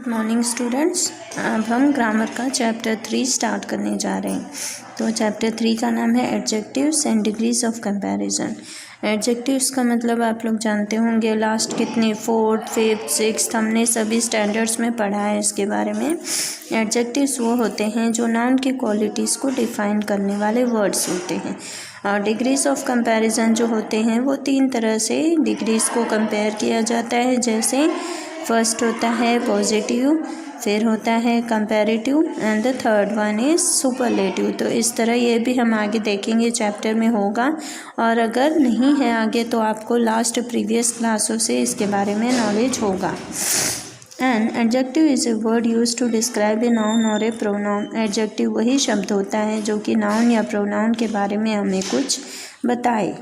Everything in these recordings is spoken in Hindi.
Morning students. अब हम ग्रामर का चैप्टर 3 स्टार्ट करने जा रहे हैं। तो चैप्टर 3 का नाम है adjectives and degrees of comparison. Adjectives का मतलब आप लोग जानते होंगे, लास्ट कितने 4th, 5th, 6th हमने सभी स्टैंडर्ड्स में पढ़ा है इसके बारे में। एडजेक्टिव्स वो होते हैं जो नाउन की क्वालिटीज़ को डिफाइन करने वाले वर्ड्स होते हैं। और डिग्रीज ऑफ कंपैरिजन जो होते हैं वो 3 तरह से डिग्रीज को कंपेयर किया जाता है। जैसे फर्स्ट होता है पॉजिटिव, फिर होता है comparative and the third one is superlative. तो इस तरह ये भी हम आगे देखेंगे, चैप्टर में होगा। और अगर नहीं है आगे तो आपको लास्ट प्रीवियस क्लासों से इसके बारे में नॉलेज होगा। An adjective is a word use to describe a noun और ए प्रोनाउन। एडजेक्टिव वही शब्द होता है जो कि नाउन या प्रोनाउन के बारे में हमें कुछ बताए।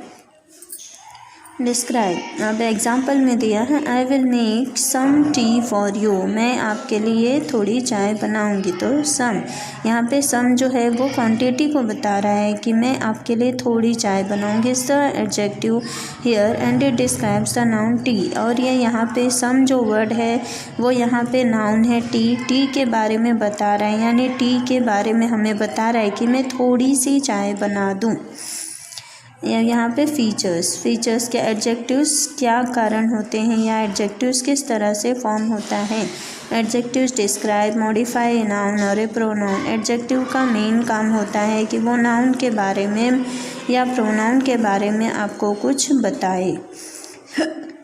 डिस्क्राइब, अब एग्जाम्पल में दिया है I will make some tea for you. मैं आपके लिए थोड़ी चाय बनाऊंगी। तो सम, यहाँ पे सम जो है वो क्वांटिटी को बता रहा है कि मैं आपके लिए थोड़ी चाय बनाऊंगी। The adjective here and it describes the noun T. और ये यहाँ पे सम जो वर्ड है वो यहाँ पे नाउन है टी के बारे में बता रहा है, यानी टी के बारे में हमें बता रहा है कि मैं थोड़ी सी चाय बना दूँ। यहाँ पे फीचर्स के एडजेक्टिव्स क्या कारण होते हैं या एडजेक्टिव्स किस तरह से फॉर्म होता है। एडजेक्टिव्स डिस्क्राइब मॉडिफाई नाउन और ए प्रोनाउन। एडजेक्टिव का मेन काम होता है कि वो नाउन के बारे में या प्रोनाउन के बारे में आपको कुछ बताए।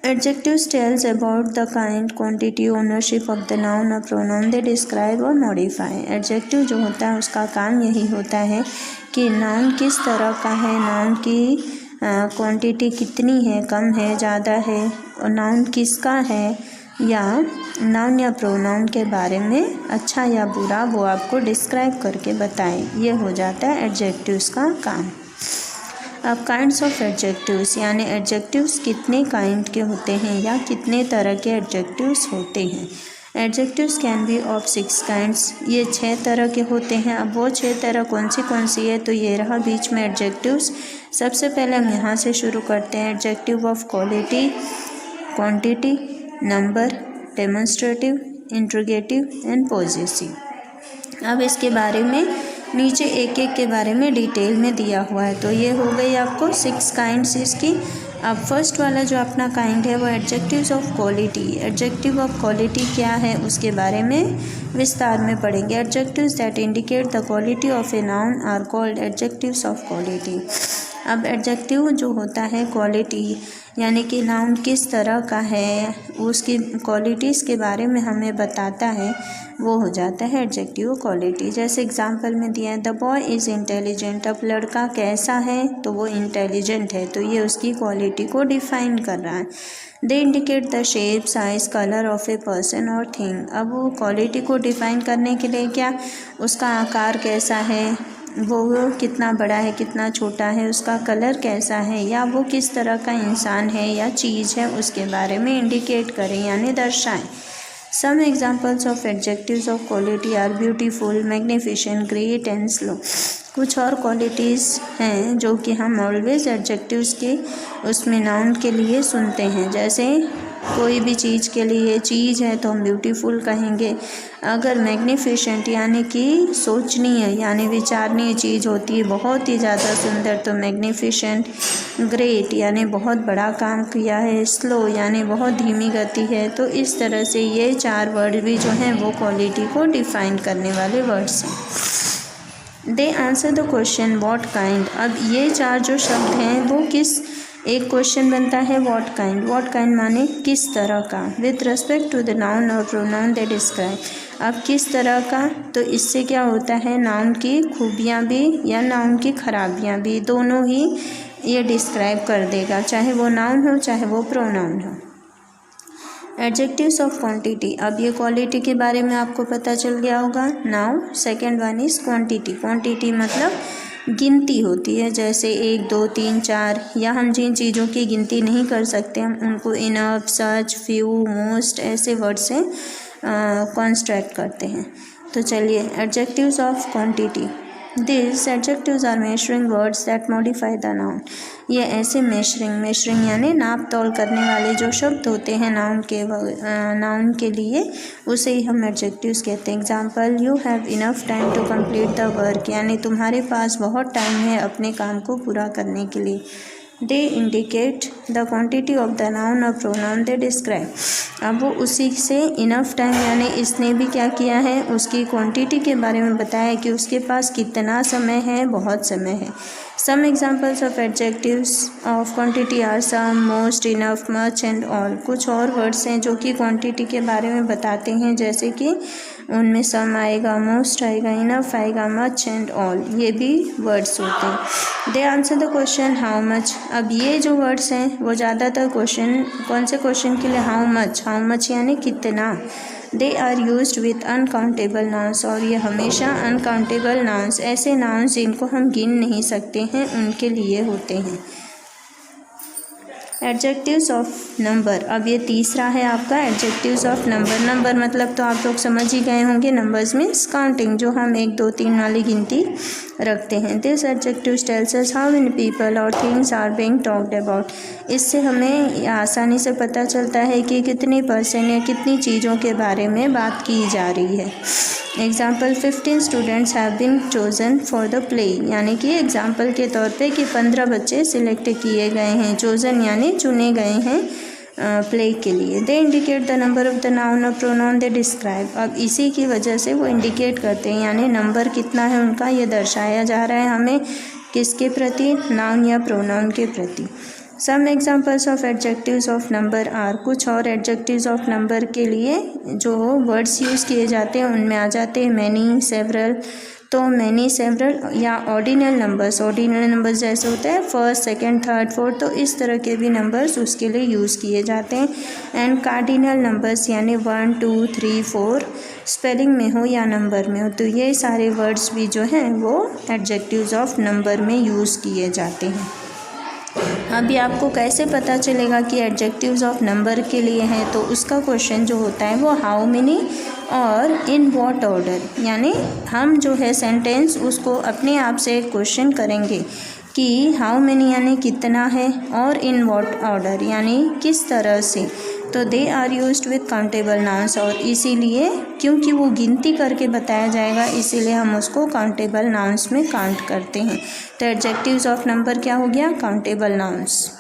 Adjectives tells about the kind, quantity, ownership of the noun or pronoun they describe or modify. Adjective जो होता है उसका काम यही होता है कि नाउन किस तरह का है, नाउन की क्वांटिटी कितनी है, कम है, ज़्यादा है, और नाउन किसका है, या नाउन या प्रोनाउन के बारे में अच्छा या बुरा वो आपको डिस्क्राइब करके बताए। ये हो जाता है एडजेक्टिव्स का काम। अब काइंड्स ऑफ एडजेक्टिव्स, यानी एडजेक्टिव्स कितने काइंड के होते हैं या कितने तरह के एडजेक्टिव्स होते हैं। Adjectives can be of 6 kinds. ये 6 तरह के होते हैं। अब वो 6 तरह कौन सी है, तो ये रहा बीच में एडजेक्टिव्स। सबसे पहले हम यहाँ से शुरू करते हैं। Adjective of quality, quantity, number, demonstrative, interrogative and possessive. अब इसके बारे में नीचे एक एक के बारे में डिटेल में दिया हुआ है। तो ये हो गई आपको 6 काइंड्स इसकी। अब फर्स्ट वाला जो अपना काइंड है वो adjectives of quality. Adjective of quality क्या है उसके बारे में विस्तार में पढ़ेंगे। Adjectives that indicate the quality of a noun are called adjectives of quality. अब एडजेक्टिव जो होता है क्वालिटी, यानी कि नाउन किस तरह का है, उसकी क्वालिटीज़ के बारे में हमें बताता है, वो हो जाता है एडजेक्टिव क्वालिटी। जैसे एग्जांपल में दिया है द बॉय इज़ इंटेलिजेंट। अब लड़का कैसा है, तो वो इंटेलिजेंट है, तो ये उसकी क्वालिटी को डिफाइन कर रहा है। They indicate the shape, size, colour of a person और थिंग। अब वो क्वालिटी को डिफाइन करने के लिए क्या, उसका आकार कैसा है, वो कितना बड़ा है, कितना छोटा है, उसका कलर कैसा है, या वो किस तरह का इंसान है या चीज़ है, उसके बारे में इंडिकेट करें यानी दर्शाएं। Some examples of adjectives of quality are beautiful, magnificent, great and slow. कुछ और क्वालिटीज़ हैं जो कि हम ऑलवेज एडजेक्टिव्स के उसमें नाउन के लिए सुनते हैं। जैसे कोई भी चीज़ के लिए चीज़ है तो हम ब्यूटीफुल कहेंगे। अगर मैग्निफिसेंट यानी कि सोचनीय यानी विचारणीय चीज़ होती है, बहुत ही ज़्यादा सुंदर, तो मैग्निफिसेंट। ग्रेट यानी बहुत बड़ा काम किया है। स्लो यानी बहुत धीमी गति है। तो इस तरह से ये 4 वर्ड भी जो हैं वो क्वालिटी को डिफाइन करने वाले वर्ड्स हैं। They answer the question what kind. अब ये 4 जो शब्द हैं वो किस, एक क्वेश्चन बनता है व्हाट काइंड माने किस तरह का, with respect to the noun और प्रोनाउन दे डिस्क्राइब। अब किस तरह का, तो इससे क्या होता है, नाउन की खूबियाँ भी या नाउन की खराबियाँ भी, दोनों ही ये डिस्क्राइब कर देगा, चाहे वो नाउन हो चाहे वो प्रोनाउन हो। एडजेक्टिव्स ऑफ क्वांटिटी, अब ये क्वालिटी के बारे में आपको पता चल गया होगा। Now second one is quantity. Quantity मतलब गिनती होती है, जैसे 1, 2, 3, 4, या हम जिन चीज़ों की गिनती नहीं कर सकते हम उनको इनफ, सच, फ्यू, मोस्ट ऐसे वर्ड से कंस्ट्रक्ट करते हैं। तो चलिए adjectives of quantity. This adjectives are measuring words that modify the noun. ये ऐसे मेजरिंग यानी नाप तोल करने वाले जो शब्द होते हैं नाउन के लिए, उसे ही हम एडजेक्टिव्स कहते हैं। Example, you have enough time to complete the work, यानी तुम्हारे पास बहुत टाइम है अपने काम को पूरा करने के लिए। They indicate the quantity of the noun और प्रोनाउन दे डिस्क्राइब। अब वो उसी से इनफ टाइम यानी इसने भी क्या किया है, उसकी क्वांटिटी के बारे में बताया कि उसके पास कितना समय है, बहुत समय है। Some examples of adjectives of quantity are some, most, enough, much and all. कुछ और वर्ड्स हैं जो कि क्वांटिटी के बारे में बताते हैं, जैसे कि उनमें सम आएगा, मोस्ट आएगा, इनफ आएगा, मच एंड ऑल, ये भी वर्ड्स होते हैं। They answer the question how much. अब ये जो वर्ड्स हैं वो ज़्यादातर क्वेश्चन, कौन से क्वेश्चन के लिए, हाउ मच यानी कितना। They are used with uncountable nouns, और ये हमेशा अनकाउंटेबल नाउन्स, ऐसे नाउन्स जिनको हम गिन नहीं सकते हैं, उनके लिए होते हैं। एडजेक्टिव्स ऑफ नंबर, अब ये तीसरा है आपका एडजेक्टिव्स ऑफ नंबर। नंबर मतलब तो आप लोग समझ ही गए होंगे, नंबर्स मीन्स काउंटिंग, जो हम 1 2 3 वाली गिनती रखते हैं। This adjectives tells us how many people और things are being talked about. इससे हमें आसानी से पता चलता है कि कितनी पर्सन या कितनी चीज़ों के बारे में बात की जा रही है। Example, 15 students have been chosen for the play, यानी कि एग्जाम्पल के तौर पे कि 15 बच्चे सिलेक्ट किए गए हैं, चोजन यानी चुने गए हैं प्ले के लिए। They indicate the number of the noun और प्रोनाउन दे डिस्क्राइब। अब इसी की वजह से वो इंडिकेट करते हैं, यानी नंबर कितना है उनका ये दर्शाया जा रहा है हमें, किसके प्रति, नाउन या प्रोनाउन के प्रति। Some examples of adjectives of number are, कुछ और एडजेक्टिव्स ऑफ नंबर के लिए जो वर्ड्स यूज़ किए जाते हैं उनमें आ जाते हैं मैनी, सेवरल। तो मैनी, सेवरल या ऑर्डिनल नंबर्स जैसे होते हैं फर्स्ट, सेकंड, थर्ड, फोर्थ, तो इस तरह के भी नंबर्स उसके लिए यूज़ किए जाते हैं। एंड कार्डिनल नंबर्स यानी 1 2 3 4 स्पेलिंग में हो या नंबर में हो, तो ये सारे वर्ड्स भी जो हैं वो एडजेक्टिव्स ऑफ नंबर में यूज़ किए जाते हैं। अभी आपको कैसे पता चलेगा कि एडजेक्टिव्स ऑफ नंबर के लिए हैं, तो उसका क्वेश्चन जो होता है वो हाउ मेनी और इन व्हाट ऑर्डर, यानी हम जो है सेंटेंस उसको अपने आप से क्वेश्चन करेंगे कि हाउ मेनी यानी कितना है, और इन व्हाट ऑर्डर यानी किस तरह से। तो they are used with countable nouns, और इसीलिए क्योंकि वो गिनती करके बताया जाएगा इसीलिए हम उसको काउंटेबल नाउन्स में काउंट करते हैं। तो एडजेक्टिव्स ऑफ नंबर क्या हो गया, काउंटेबल नाउन्स।